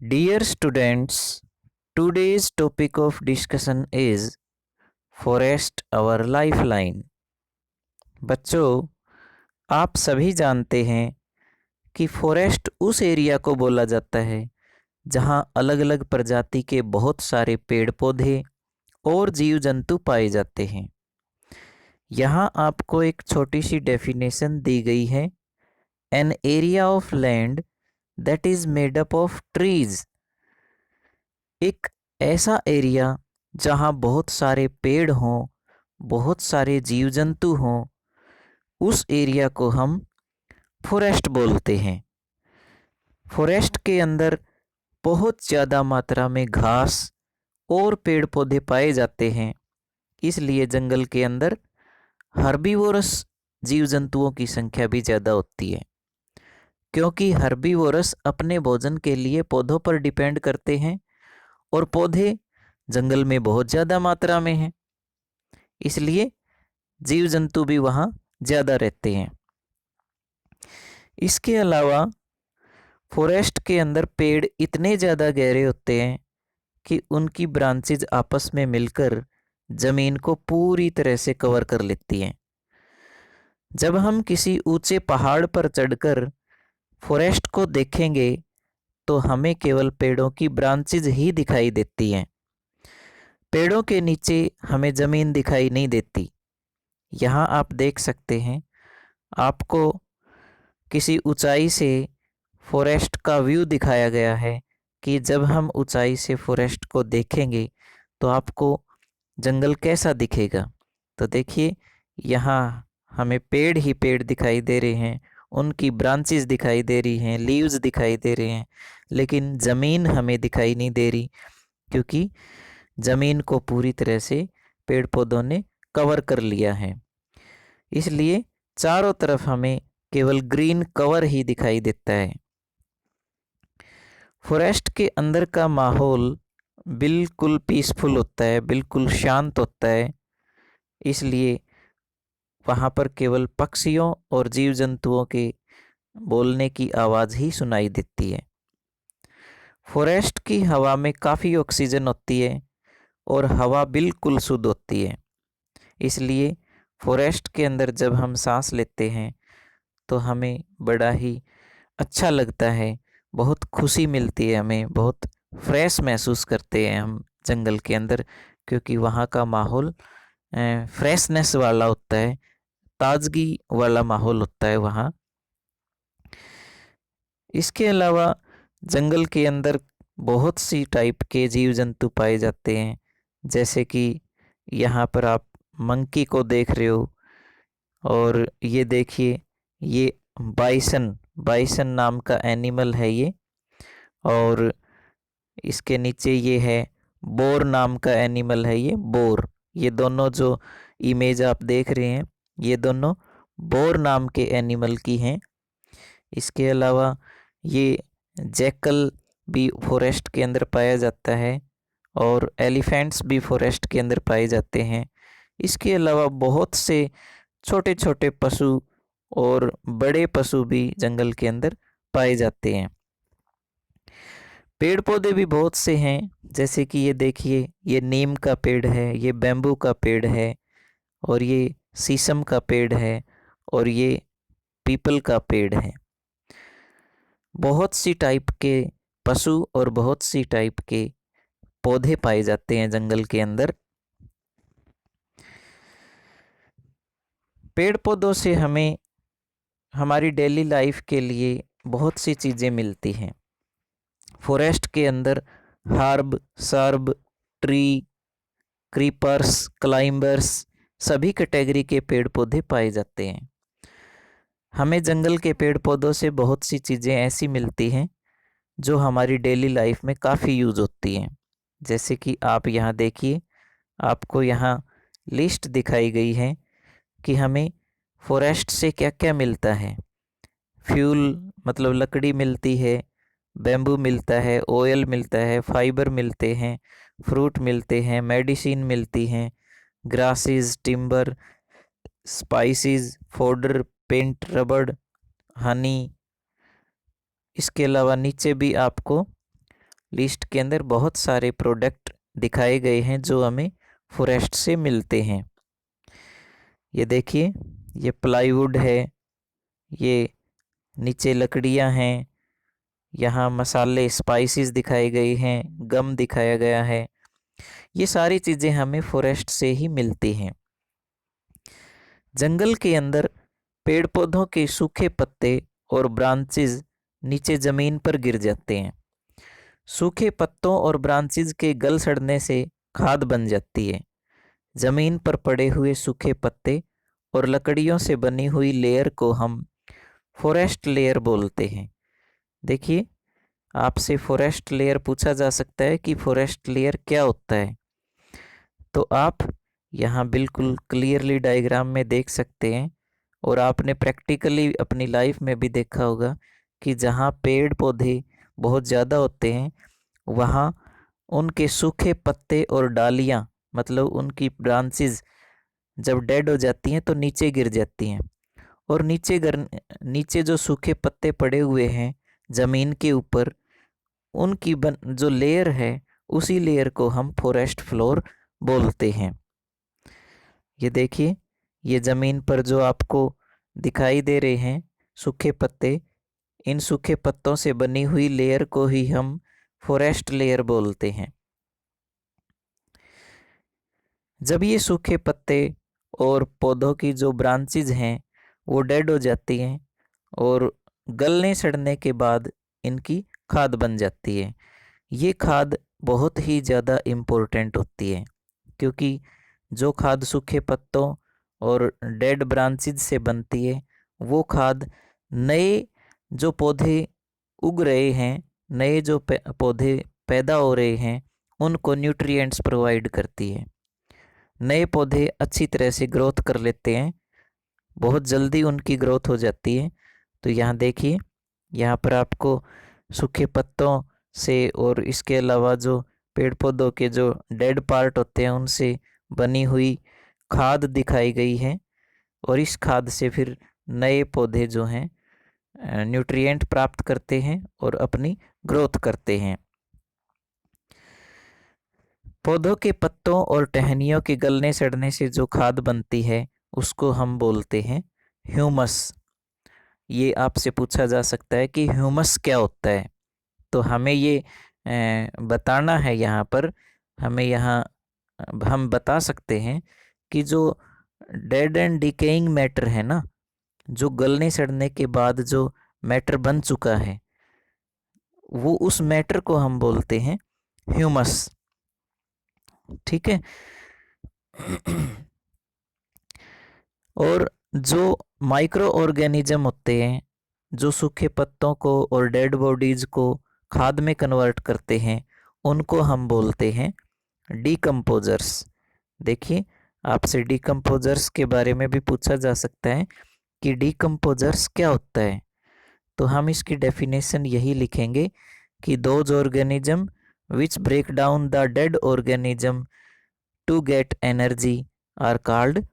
Dear students, today's topic of discussion is Forest our lifeline. बच्चों, आप सभी जानते हैं कि फॉरेस्ट उस एरिया को बोला जाता है जहां अलग अलग प्रजाति के बहुत सारे पेड़ पौधे और जीव जंतु पाए जाते हैं। यहाँ आपको एक छोटी सी डेफिनेशन दी गई है। An area of land that is made up of trees. एक ऐसा एरिया जहाँ बहुत सारे पेड़ हों, बहुत सारे जीव जंतु हों, उस एरिया को हम फॉरेस्ट बोलते हैं। फॉरेस्ट के अंदर बहुत ज़्यादा मात्रा में घास और पेड़ पौधे पाए जाते हैं, इसलिए जंगल के अंदर हर्बीवोरस जीव जंतुओं की संख्या भी ज़्यादा होती है। क्योंकि हर्बीवोरस अपने भोजन के लिए पौधों पर डिपेंड करते हैं और पौधे जंगल में बहुत ज़्यादा मात्रा में हैं, इसलिए जीव जंतु भी वहाँ ज़्यादा रहते हैं। इसके अलावा फॉरेस्ट के अंदर पेड़ इतने ज़्यादा गहरे होते हैं कि उनकी ब्रांचेज आपस में मिलकर ज़मीन को पूरी तरह से कवर कर लेती हैं। जब हम किसी ऊंचे पहाड़ पर चढ़कर फॉरेस्ट को देखेंगे तो हमें केवल पेड़ों की ब्रांचेज ही दिखाई देती हैं। पेड़ों के नीचे हमें ज़मीन दिखाई नहीं देती। यहाँ आप देख सकते हैं, आपको किसी ऊंचाई से फॉरेस्ट का व्यू दिखाया गया है कि जब हम ऊंचाई से फॉरेस्ट को देखेंगे तो आपको जंगल कैसा दिखेगा। तो देखिए, यहाँ हमें पेड़ ही पेड़ दिखाई दे रहे हैं, उनकी ब्रांचेस दिखाई दे रही हैं, लीव्स दिखाई दे रहे हैं, लेकिन ज़मीन हमें दिखाई नहीं दे रही, क्योंकि ज़मीन को पूरी तरह से पेड़ पौधों ने कवर कर लिया है। इसलिए चारों तरफ हमें केवल ग्रीन कवर ही दिखाई देता है। फॉरेस्ट के अंदर का माहौल बिल्कुल पीसफुल होता है, बिल्कुल शांत होता है, इसलिए वहाँ पर केवल पक्षियों और जीव जंतुओं के बोलने की आवाज़ ही सुनाई देती है। फॉरेस्ट की हवा में काफ़ी ऑक्सीजन होती है और हवा बिल्कुल शुद्ध होती है, इसलिए फॉरेस्ट के अंदर जब हम सांस लेते हैं तो हमें बड़ा ही अच्छा लगता है, बहुत खुशी मिलती है, हमें बहुत फ्रेश महसूस करते हैं हम जंगल के अंदर, क्योंकि वहाँ का माहौल फ्रेशनेस वाला होता है, ताजगी वाला माहौल होता है वहाँ। इसके अलावा जंगल के अंदर बहुत सी टाइप के जीव जंतु पाए जाते हैं, जैसे कि यहाँ पर आप मंकी को देख रहे हो, और ये देखिए, ये बाइसन बाइसन नाम का एनिमल है ये, और इसके नीचे ये है बोर नाम का एनिमल है, ये बोर। ये दोनों जो इमेज आप देख रहे हैं, ये दोनों बोर नाम के एनिमल की हैं। इसके अलावा ये जैकल भी फॉरेस्ट के अंदर पाया जाता है और एलिफेंट्स भी फॉरेस्ट के अंदर पाए जाते हैं। इसके अलावा बहुत से छोटे छोटे पशु और बड़े पशु भी जंगल के अंदर पाए जाते हैं। पेड़ पौधे भी बहुत से हैं, जैसे कि ये देखिए, ये नीम का पेड़ है, ये बैम्बू का पेड़ है, और ये शीशम का पेड़ है, और ये पीपल का पेड़ है। बहुत सी टाइप के पशु और बहुत सी टाइप के पौधे पाए जाते हैं जंगल के अंदर। पेड़ पौधों से हमें हमारी डेली लाइफ के लिए बहुत सी चीज़ें मिलती हैं। फॉरेस्ट के अंदर herb, SERB, tree, creepers, climbers सभी कैटेगरी के पेड़ पौधे पाए जाते हैं। हमें जंगल के पेड़ पौधों से बहुत सी चीज़ें ऐसी मिलती हैं जो हमारी डेली लाइफ में काफ़ी यूज़ होती हैं। जैसे कि आप यहाँ देखिए, आपको यहाँ लिस्ट दिखाई गई है कि हमें फॉरेस्ट से क्या क्या मिलता है। फ्यूल मतलब लकड़ी मिलती है, बैम्बू मिलता है, ऑयल मिलता है, फाइबर मिलते हैं, फ्रूट मिलते हैं, मेडिसिन मिलती हैं, grasses, timber, spices, fodder, paint, रबड़, हनी। इसके अलावा नीचे भी आपको लिस्ट के अंदर बहुत सारे प्रोडक्ट दिखाए गए हैं जो हमें फॉरेस्ट से मिलते हैं। ये देखिए, ये प्लाईवुड है, ये नीचे लकड़ियां हैं, यहाँ मसाले स्पाइसेस दिखाए गए हैं, गम दिखाया गया है। ये सारी चीज़ें हमें फॉरेस्ट से ही मिलती हैं। जंगल के अंदर पेड़ पौधों के सूखे पत्ते और ब्रांचेज नीचे ज़मीन पर गिर जाते हैं। सूखे पत्तों और ब्रांचेज के गल सड़ने से खाद बन जाती है। ज़मीन पर पड़े हुए सूखे पत्ते और लकड़ियों से बनी हुई लेयर को हम फॉरेस्ट लेयर बोलते हैं। देखिए, आपसे फॉरेस्ट लेयर पूछा जा सकता है कि फॉरेस्ट लेयर क्या होता है, तो आप यहाँ बिल्कुल क्लियरली डायग्राम में देख सकते हैं, और आपने प्रैक्टिकली अपनी लाइफ में भी देखा होगा कि जहाँ पेड़ पौधे बहुत ज़्यादा होते हैं वहाँ उनके सूखे पत्ते और डालियाँ, मतलब उनकी ब्रांचेस जब डेड हो जाती हैं तो नीचे गिर जाती हैं, और नीचे जो सूखे पत्ते पड़े हुए हैं ज़मीन के ऊपर, उनकी जो लेयर है उसी लेयर को हम फॉरेस्ट फ्लोर बोलते हैं। ये देखिए, ये ज़मीन पर जो आपको दिखाई दे रहे हैं सूखे पत्ते, इन सूखे पत्तों से बनी हुई लेयर को ही हम फॉरेस्ट लेयर बोलते हैं। जब ये सूखे पत्ते और पौधों की जो ब्रांचेज हैं वो डेड हो जाती हैं और गलने सड़ने के बाद इनकी खाद बन जाती है। ये खाद बहुत ही ज़्यादा इम्पोर्टेंट होती है, क्योंकि जो खाद सूखे पत्तों और डेड ब्रांचेज से बनती है वो खाद नए जो पौधे उग रहे हैं, नए जो पौधे पैदा हो रहे हैं, उनको न्यूट्रिएंट्स प्रोवाइड करती है। नए पौधे अच्छी तरह से ग्रोथ कर लेते हैं, बहुत जल्दी उनकी ग्रोथ हो जाती है। तो यहाँ देखिए, यहाँ पर आपको सूखे पत्तों से और इसके अलावा जो पेड़ पौधों के जो डेड पार्ट होते हैं उनसे बनी हुई खाद दिखाई गई है, और इस खाद से फिर नए पौधे जो हैं न्यूट्रिएंट प्राप्त करते हैं और अपनी ग्रोथ करते हैं। पौधों के पत्तों और टहनियों के गलने सड़ने से जो खाद बनती है उसको हम बोलते हैं ह्यूमस। ये आपसे पूछा जा सकता है कि ह्यूमस क्या होता है, तो हमें ये बताना है। यहाँ पर हमें हम बता सकते हैं कि जो डेड एंड डिकेइंग मैटर है ना, जो गलने सड़ने के बाद जो मैटर बन चुका है, वो उस मैटर को हम बोलते हैं ह्यूमस। ठीक है। और जो माइक्रो ऑर्गेनिज्म होते हैं जो सूखे पत्तों को और डेड बॉडीज को खाद में कन्वर्ट करते हैं, उनको हम बोलते हैं डीकम्पोजर्स। देखिए, आपसे डीकम्पोजर्स के बारे में भी पूछा जा सकता है कि डीकम्पोजर्स क्या होता है, तो हम इसकी डेफिनेशन यही लिखेंगे कि those organism which break down the dead organism to get energy are called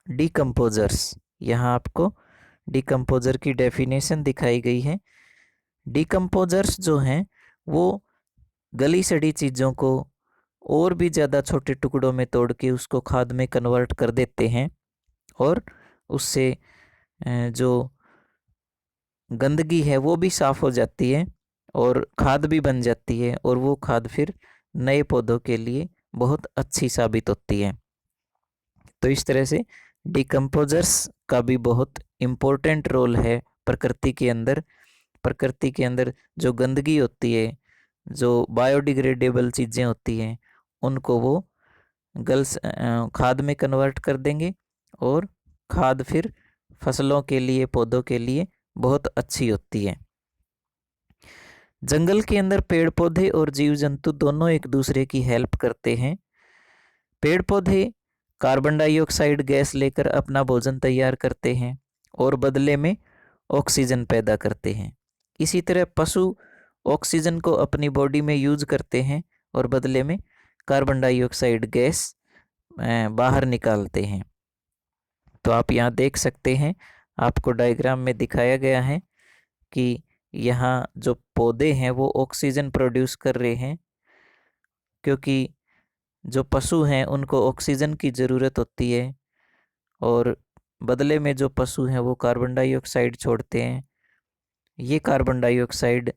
decomposers. यहाँ आपको डीकम्पोजर की डेफिनेशन दिखाई गई है। डीकम्पोजर्स जो हैं वो गली सड़ी चीज़ों को और भी ज़्यादा छोटे टुकड़ों में तोड़ के उसको खाद में कन्वर्ट कर देते हैं, और उससे जो गंदगी है वो भी साफ़ हो जाती है और खाद भी बन जाती है, और वो खाद फिर नए पौधों के लिए बहुत अच्छी साबित होती है। तो इस तरह से डिकम्पोजर्स का भी बहुत इम्पोर्टेंट रोल है प्रकृति के अंदर। प्रकृति के अंदर जो गंदगी होती है, जो बायोडिग्रेडेबल चीज़ें होती हैं, उनको वो खाद में कन्वर्ट कर देंगे, और खाद फिर फसलों के लिए, पौधों के लिए बहुत अच्छी होती है। जंगल के अंदर पेड़ पौधे और जीव जंतु दोनों एक दूसरे की हेल्प करते हैं। पेड़ पौधे कार्बन डाइऑक्साइड गैस लेकर अपना भोजन तैयार करते हैं और बदले में ऑक्सीजन पैदा करते हैं। इसी तरह पशु ऑक्सीजन को अपनी बॉडी में यूज करते हैं और बदले में कार्बन डाइऑक्साइड गैस बाहर निकालते हैं। तो आप यहाँ देख सकते हैं, आपको डायग्राम में दिखाया गया है कि यहाँ जो पौधे हैं वो ऑक्सीजन प्रोड्यूस कर रहे हैं, क्योंकि जो पशु हैं उनको ऑक्सीजन की ज़रूरत होती है और बदले में जो पशु हैं वो कार्बन डाइऑक्साइड छोड़ते हैं। ये कार्बन डाइऑक्साइड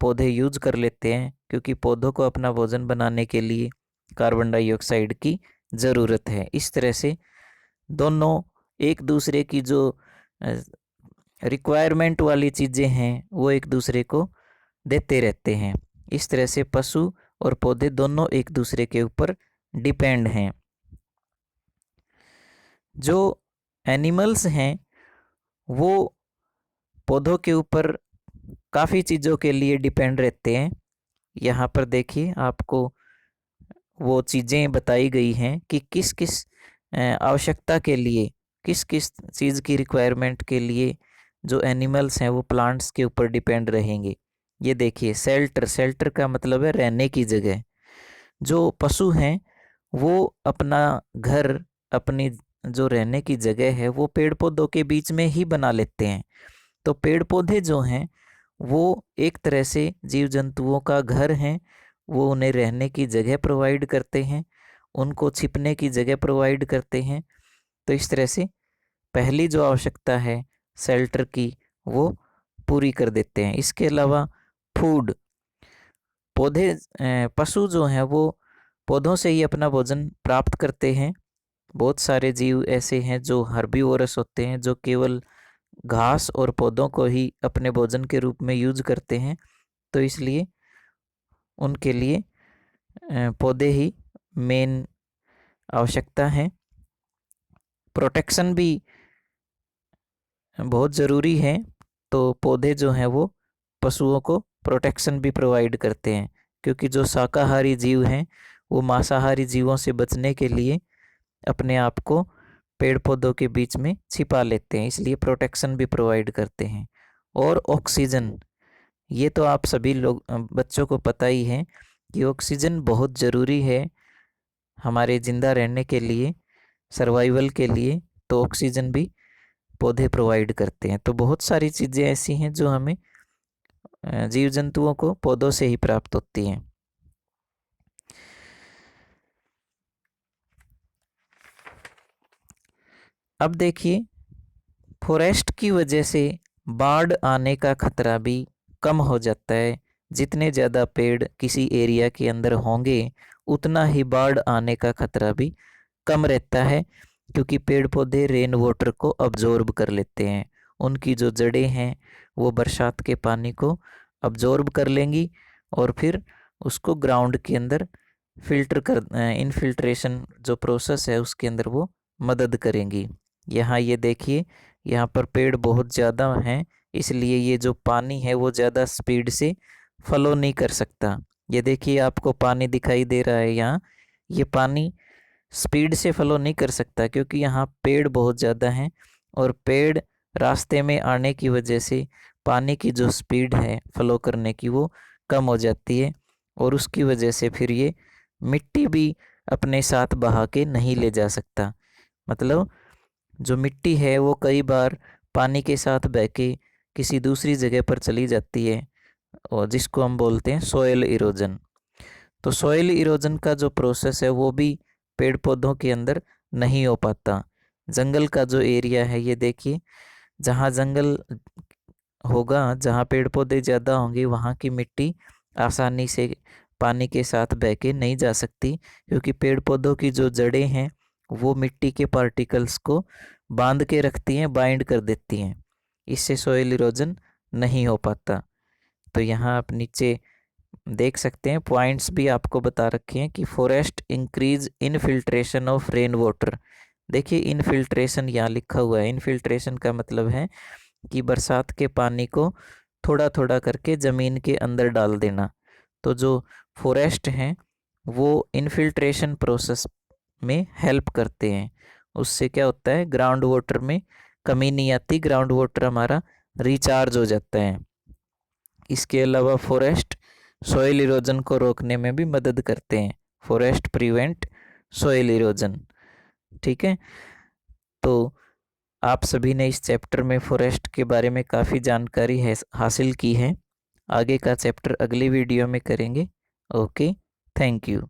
पौधे यूज कर लेते हैं, क्योंकि पौधों को अपना भोजन बनाने के लिए कार्बन डाइऑक्साइड की ज़रूरत है। इस तरह से दोनों एक दूसरे की जो रिक्वायरमेंट वाली चीज़ें हैं वो एक दूसरे को देते रहते हैं। इस तरह से पशु और पौधे दोनों एक दूसरे के ऊपर डिपेंड हैं। जो एनिमल्स हैं वो पौधों के ऊपर काफ़ी चीज़ों के लिए डिपेंड रहते हैं। यहाँ पर देखिए आपको वो चीज़ें बताई गई हैं कि किस किस आवश्यकता के लिए, किस किस चीज़ की रिक्वायरमेंट के लिए जो एनिमल्स हैं वो प्लांट्स के ऊपर डिपेंड रहेंगे। ये देखिए शेल्टर, शेल्टर का मतलब है रहने की जगह। जो पशु हैं वो अपना घर, अपनी जो रहने की जगह है वो पेड़ पौधों के बीच में ही बना लेते हैं। तो पेड़ पौधे जो हैं वो एक तरह से जीव जंतुओं का घर हैं। वो उन्हें रहने की जगह प्रोवाइड करते हैं, उनको छिपने की जगह प्रोवाइड करते हैं। तो इस तरह से पहली जो आवश्यकता है शेल्टर की वो पूरी कर देते हैं। इसके अलावा फूड, पौधे पशु जो हैं वो पौधों से ही अपना भोजन प्राप्त करते हैं। बहुत सारे जीव ऐसे हैं जो हर्बीवोरस होते हैं, जो केवल घास और पौधों को ही अपने भोजन के रूप में यूज करते हैं। तो इसलिए उनके लिए पौधे ही मेन आवश्यकता है। प्रोटेक्शन भी बहुत ज़रूरी है। तो पौधे जो हैं वो पशुओं को प्रोटेक्शन भी प्रोवाइड करते हैं, क्योंकि जो शाकाहारी जीव हैं वो मांसाहारी जीवों से बचने के लिए अपने आप को पेड़ पौधों के बीच में छिपा लेते हैं, इसलिए प्रोटेक्शन भी प्रोवाइड करते हैं। और ऑक्सीजन, ये तो आप सभी लोग बच्चों को पता ही है कि ऑक्सीजन बहुत ज़रूरी है हमारे ज़िंदा रहने के लिए, सर्वाइवल के लिए। तो ऑक्सीजन भी पौधे प्रोवाइड करते हैं। तो बहुत सारी चीज़ें ऐसी हैं जो हमें जीव जंतुओं को पौधों से ही प्राप्त होती हैं। अब देखिए, फॉरेस्ट की वजह से बाढ़ आने का खतरा भी कम हो जाता है। जितने ज़्यादा पेड़ किसी एरिया के अंदर होंगे उतना ही बाढ़ आने का खतरा भी कम रहता है, क्योंकि पेड़ पौधे रेन वाटर को अब्जॉर्ब कर लेते हैं। उनकी जो जड़ें हैं वो बरसात के पानी को अब्जॉर्ब कर लेंगी और फिर उसको ग्राउंड के अंदर फिल्टर कर, इनफिल्ट्रेशन जो प्रोसेस है उसके अंदर वो मदद करेंगी। यहाँ ये देखिए, यहाँ पर पेड़ बहुत ज़्यादा हैं, इसलिए ये जो पानी है वो ज़्यादा स्पीड से फ्लो नहीं कर सकता। ये देखिए आपको पानी दिखाई दे रहा है यहाँ, ये पानी स्पीड से फ्लो नहीं कर सकता क्योंकि यहाँ पेड़ बहुत ज़्यादा हैं और पेड़ रास्ते में आने की वजह से पानी की जो स्पीड है फ्लो करने की वो कम हो जाती है, और उसकी वजह से फिर ये मिट्टी भी अपने साथ बहा के नहीं ले जा सकता। मतलब जो मिट्टी है वो कई बार पानी के साथ बह के किसी दूसरी जगह पर चली जाती है, और जिसको हम बोलते हैं सॉइल इरोजन। तो सॉइल इरोजन का जो प्रोसेस है वो भी पेड़ पौधों के अंदर नहीं हो पाता। जंगल का जो एरिया है ये देखिए, जहाँ जंगल होगा, जहाँ पेड़ पौधे ज़्यादा होंगे, वहाँ की मिट्टी आसानी से पानी के साथ बह के नहीं जा सकती, क्योंकि पेड़ पौधों की जो जड़ें हैं वो मिट्टी के पार्टिकल्स को बांध के रखती हैं, बाइंड कर देती हैं। इससे सॉइल इरोजन नहीं हो पाता। तो यहाँ आप नीचे देख सकते हैं, पॉइंट्स भी आपको बता रखे हैं कि forest increase infiltration of rain water. देखिए इनफिल्ट्रेशन यहाँ लिखा हुआ है। इनफिल्ट्रेशन का मतलब है कि बरसात के पानी को थोड़ा थोड़ा करके ज़मीन के अंदर डाल देना। तो जो फॉरेस्ट हैं वो इनफिल्ट्रेशन प्रोसेस में हेल्प करते हैं। उससे क्या होता है, ग्राउंड वाटर में कमी नहीं आती, ग्राउंड वाटर हमारा रिचार्ज हो जाता है। इसके अलावा फॉरेस्ट सॉइल इरोजन को रोकने में भी मदद करते हैं। Forest prevent soil erosion. ठीक है, तो आप सभी ने इस चैप्टर में फॉरेस्ट के बारे में काफ़ी जानकारी है हासिल की है। आगे का चैप्टर अगली वीडियो में करेंगे। Okay, thank you.